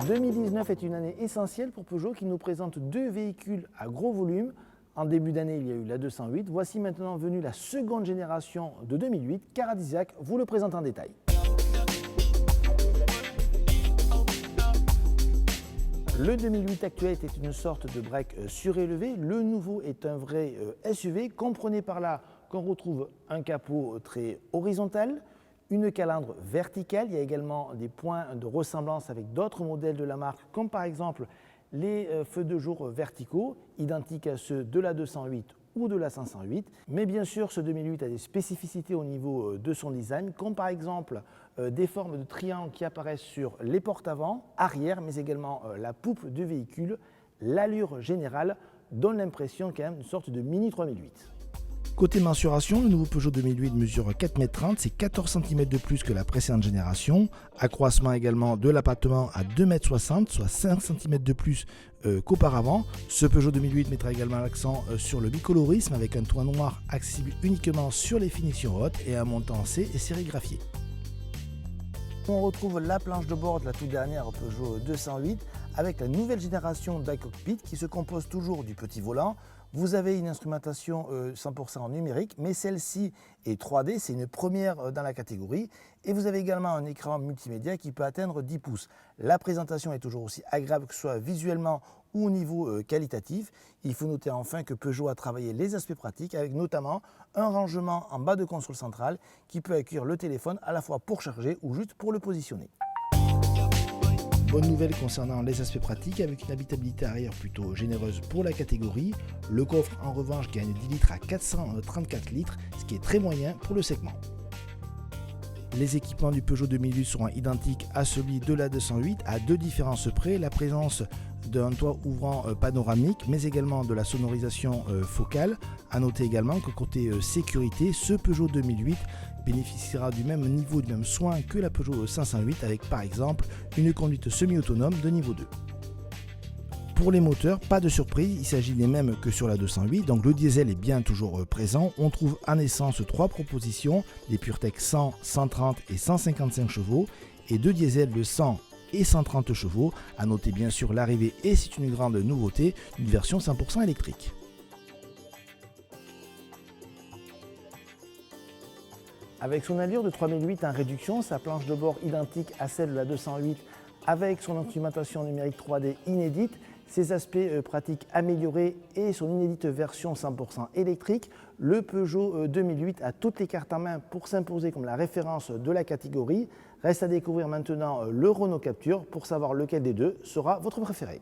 2019 est une année essentielle pour Peugeot qui nous présente deux véhicules à gros volume. En début d'année, il y a eu la 208. Voici maintenant venue la seconde génération de 2008. Caradisiac vous le présente en détail. Le 2008 actuel était une sorte de break surélevé. Le nouveau est un vrai SUV. Comprenez par là qu'on retrouve un capot très horizontal, une calandre verticale. Il y a également des points de ressemblance avec d'autres modèles de la marque, comme par exemple les feux de jour verticaux, identiques à ceux de la 208 ou de la 508. Mais bien sûr, ce 2008 a des spécificités au niveau de son design, comme par exemple des formes de triangle qui apparaissent sur les portes avant, arrière, mais également la poupe du véhicule. L'allure générale donne l'impression quand même d'une sorte de mini 3008. Côté mensuration, le nouveau Peugeot 2008 mesure 4,30 m, c'est 14 cm de plus que la précédente génération. Accroissement également de l'appartement à 2,60 m, soit 5 cm de plus qu'auparavant. Ce Peugeot 2008 mettra également l'accent sur le bicolorisme avec un toit noir accessible uniquement sur les finitions hautes et un montant C et sérigraphié. On retrouve la planche de bord de la toute dernière Peugeot 208 avec la nouvelle génération d'iCockpit qui se compose toujours du petit volant. Vous avez une instrumentation 100% numérique, mais celle-ci est 3D, c'est une première dans la catégorie. Et vous avez également un écran multimédia qui peut atteindre 10 pouces. La présentation est toujours aussi agréable, que ce soit visuellement ou au niveau qualitatif. Il faut noter enfin que Peugeot a travaillé les aspects pratiques avec notamment un rangement en bas de console centrale qui peut accueillir le téléphone à la fois pour charger ou juste pour le positionner. Bonne nouvelle concernant les aspects pratiques avec une habitabilité arrière plutôt généreuse pour la catégorie. Le coffre en revanche gagne 10 litres à 434 litres, ce qui est très moyen pour le segment. Les équipements du Peugeot 2008 seront identiques à celui de la 208 à deux différences près. La présence d'un toit ouvrant panoramique mais également de la sonorisation focale. A noter également que côté sécurité, ce Peugeot 2008 bénéficiera du même niveau, du même soin que la Peugeot 508 avec par exemple une conduite semi-autonome de niveau 2. Pour les moteurs, pas de surprise, il s'agit des mêmes que sur la 208, donc le diesel est bien toujours présent. On trouve en essence trois propositions, des PureTech 100, 130 et 155 chevaux et deux diesels de 100 et 130 chevaux. A noter bien sûr l'arrivée, et c'est une grande nouveauté, d'une version 100% électrique. Avec son allure de 3008 en réduction, sa planche de bord identique à celle de la 208 avec son instrumentation numérique 3D inédite, ses aspects pratiques améliorés et son inédite version 100% électrique, le Peugeot 2008 a toutes les cartes en main pour s'imposer comme la référence de la catégorie. Reste à découvrir maintenant le Renault Captur pour savoir lequel des deux sera votre préféré.